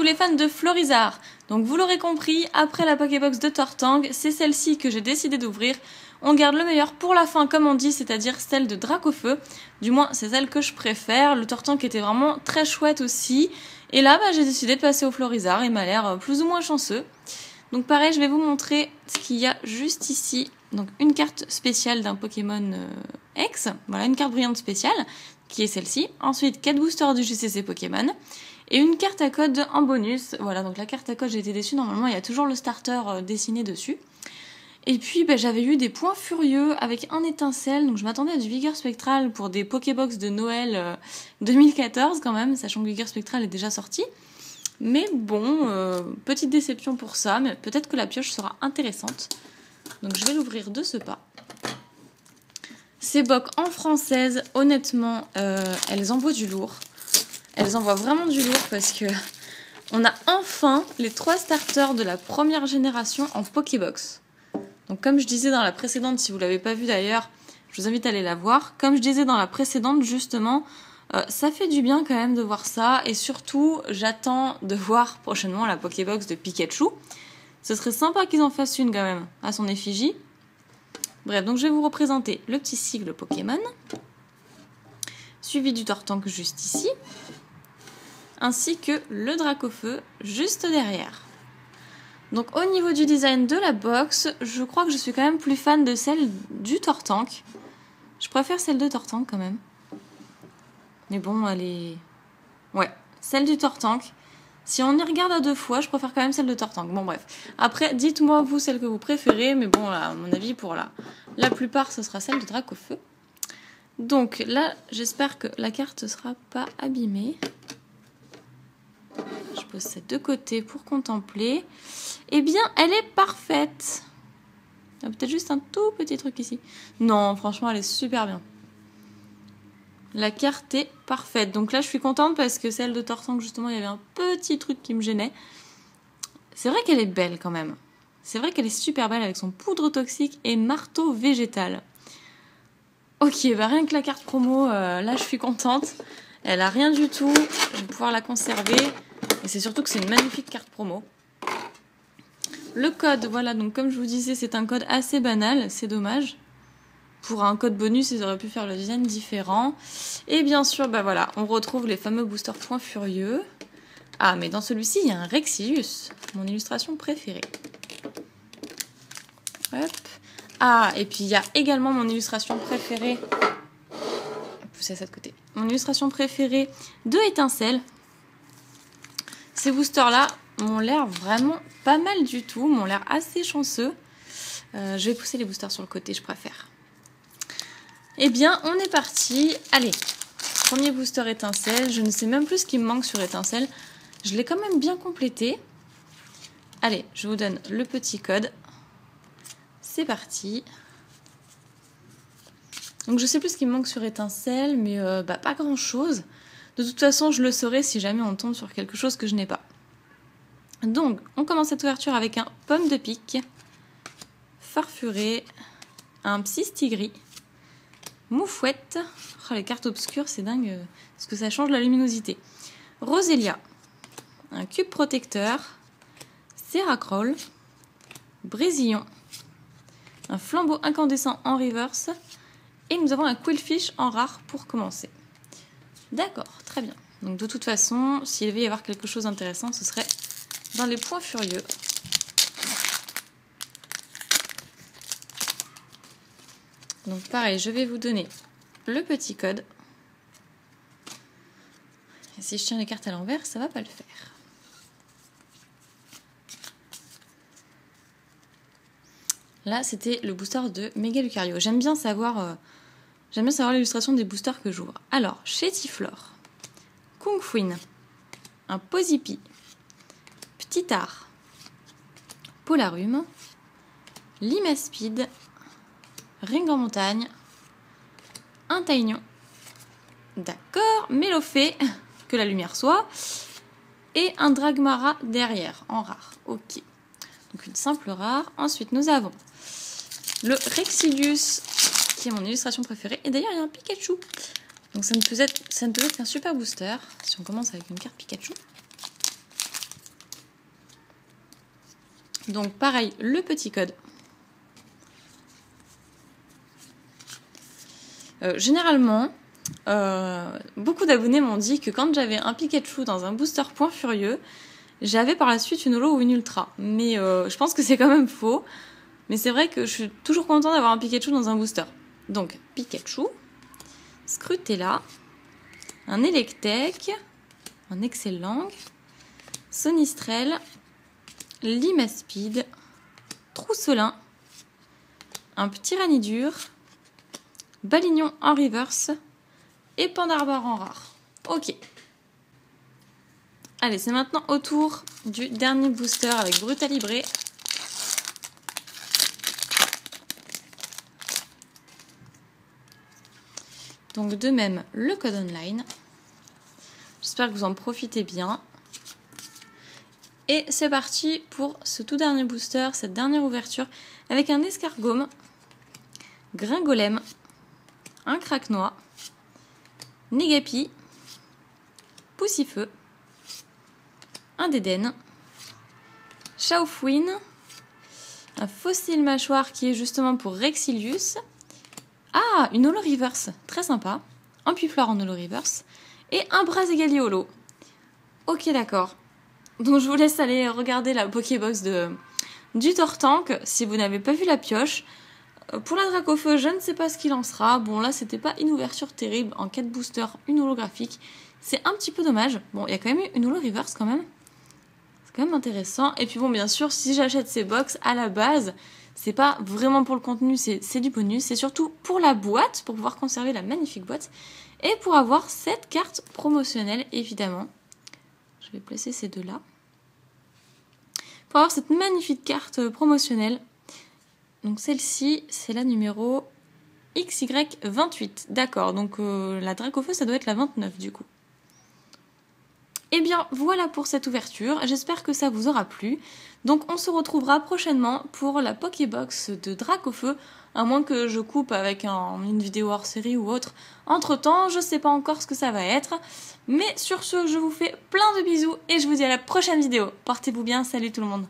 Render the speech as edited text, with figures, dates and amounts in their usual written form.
les fans de Florizarre. Donc vous l'aurez compris, après la Pokébox de Tortank, c'est celle-ci que j'ai décidé d'ouvrir. On garde le meilleur pour la fin, comme on dit, c'est-à-dire celle de Dracofeu. Du moins, c'est celle que je préfère. Le Tortank était vraiment très chouette aussi. Et là, j'ai décidé de passer au Florizarre. Il m'a l'air plus ou moins chanceux. Donc pareil, je vais vous montrer ce qu'il y a juste ici. Donc une carte spéciale d'un Pokémon X. Voilà, une carte brillante spéciale, qui est celle-ci. Ensuite, 4 boosters du GCC Pokémon. Et une carte à code en bonus. Voilà, donc la carte à code, j'ai été déçue. Normalement, il y a toujours le starter dessiné dessus. Et puis, j'avais eu des points furieux avec un étincelle. Donc, je m'attendais à du Vigueur Spectral pour des Pokébox de Noël 2014 quand même, sachant que Vigueur Spectral est déjà sorti. Mais bon, petite déception pour ça. Mais peut-être que la pioche sera intéressante. Donc, je vais l'ouvrir de ce pas. Ces box en française, honnêtement, elles envoient du lourd. Elles envoient vraiment du lourd parce que on a enfin les 3 starters de la première génération en Pokébox. Donc comme je disais dans la précédente, si vous ne l'avez pas vue d'ailleurs, je vous invite à aller la voir. Comme je disais dans la précédente, justement, ça fait du bien quand même de voir ça. Et surtout, j'attends de voir prochainement la Pokébox de Pikachu. Ce serait sympa qu'ils en fassent une quand même, à son effigie. Bref, donc je vais vous représenter le petit sigle Pokémon. Suivi du Tortank juste ici. Ainsi que le Dracofeu juste derrière. Donc au niveau du design de la box, je crois que je suis quand même plus fan de celle du Tortank. Je préfère celle de Tortank quand même. Mais bon, elle est... Ouais, celle du Tortank. Si on y regarde à 2 fois, je préfère quand même celle de Tortank. Bon bref. Après, dites-moi vous celle que vous préférez. Mais bon, là, à mon avis, pour la plupart, ce sera celle de Dracofeu. Donc là, j'espère que la carte ne sera pas abîmée. Je pose ça de côté pour contempler. Eh bien, elle est parfaite. Il y a peut-être juste un tout petit truc ici. Non, franchement, elle est super bien. La carte est parfaite. Donc là, je suis contente parce que celle de Tortank, justement, il y avait un petit truc qui me gênait. C'est vrai qu'elle est belle quand même. C'est vrai qu'elle est super belle avec son poudre toxique et marteau végétal. Ok, rien que la carte promo, là, je suis contente. Elle a rien du tout. Je vais pouvoir la conserver. Et c'est surtout que c'est une magnifique carte promo. Le code, voilà, donc comme je vous disais, c'est un code assez banal, c'est dommage. Pour un code bonus, ils auraient pu faire le design différent. Et bien sûr, voilà, on retrouve les fameux boosters points furieux. Ah, mais dans celui-ci, il y a un Rexilius, mon illustration préférée. Hop. Ah, et puis il y a également mon illustration préférée. Poussez ça de côté. Mon illustration préférée de Étincelle. Ces boosters-là m'ont l'air vraiment pas mal du tout, m'ont l'air assez chanceux. Je vais pousser les boosters sur le côté, je préfère. Eh bien, on est parti. Allez, premier booster Étincelle. Je ne sais même plus ce qui me manque sur Étincelle. Je l'ai quand même bien complété. Allez, je vous donne le petit code. C'est parti. Donc, je sais plus ce qui me manque sur Étincelle, mais pas grand-chose. De toute façon, je le saurai si jamais on tombe sur quelque chose que je n'ai pas. Donc, on commence cette ouverture avec un pomme de pique, farfuré, un psystigris, moufouette. Oh, les cartes obscures, c'est dingue, parce que ça change la luminosité. Rosélia, un cube protecteur, Seracroll, Brésillon, un flambeau incandescent en reverse, et nous avons un Quillfish en rare pour commencer. D'accord, très bien. Donc de toute façon, s'il devait y avoir quelque chose d'intéressant, ce serait dans les points furieux. Donc pareil, je vais vous donner le petit code. Et si je tiens les cartes à l'envers, ça va pas le faire. Là, c'était le booster de Méga Lucario. J'aime bien savoir l'illustration des boosters que j'ouvre. Alors, Chétiflore, Kungfuin, un Posipi, Petit Art, Polarum, Limaspide, Ring en montagne, un Taignon, d'accord, Mélofée, que la lumière soit, et un Dragmara derrière, en rare, ok. Donc une simple rare. Ensuite, nous avons le Rexilius, qui est mon illustration préférée, et d'ailleurs, il y a un Pikachu. Donc ça ne peut être qu'un super booster, si on commence avec une carte Pikachu. Donc pareil, le petit code. Généralement, beaucoup d'abonnés m'ont dit que quand j'avais un Pikachu dans un booster Point Furieux, j'avais par la suite une holo ou une ultra. Mais je pense que c'est quand même faux. Mais c'est vrai que je suis toujours contente d'avoir un Pikachu dans un booster. Donc Pikachu, Scrutella, un Electek, un Excellent, Sonistrel, Limaspeed, Trousselin, un petit Ranidur, Balignon en reverse et Pandarbore en rare. Ok. Allez, c'est maintenant au tour du dernier booster avec Brutalibré. Donc de même, le code online. J'espère que vous en profitez bien. Et c'est parti pour ce tout dernier booster, cette dernière ouverture, avec un Escargome, Gringolem, un Craquenois, Negapi, Poussifeu, un Dédenne, Chaufouine, un Fossile Mâchoire qui est justement pour Rexilius. Ah, une holo reverse, très sympa. Un Puifleur en holo reverse. Et un Braségali holo. Ok, d'accord. Donc je vous laisse aller regarder la Pokébox du Tortank si vous n'avez pas vu la pioche. Pour la Dracofeu, je ne sais pas ce qu'il en sera. Bon, là, c'était pas une ouverture terrible. En 4 boosters, une holographique. C'est un petit peu dommage. Bon, il y a quand même eu une holo reverse quand même. C'est quand même intéressant. Et puis bon, bien sûr, si j'achète ces box à la base, c'est pas vraiment pour le contenu, c'est du bonus. C'est surtout pour la boîte, pour pouvoir conserver la magnifique boîte. Et pour avoir cette carte promotionnelle, évidemment. Je vais placer ces deux-là. Pour avoir cette magnifique carte promotionnelle. Donc celle-ci, c'est la numéro XY28. D'accord, donc la Dracofeu, ça doit être la 29 du coup. Et bien voilà pour cette ouverture, j'espère que ça vous aura plu. Donc on se retrouvera prochainement pour la Pokébox de Dracofeu, à moins que je coupe avec une vidéo hors série ou autre. Entre temps, je sais pas encore ce que ça va être. Mais sur ce, je vous fais plein de bisous et je vous dis à la prochaine vidéo. Portez-vous bien, salut tout le monde.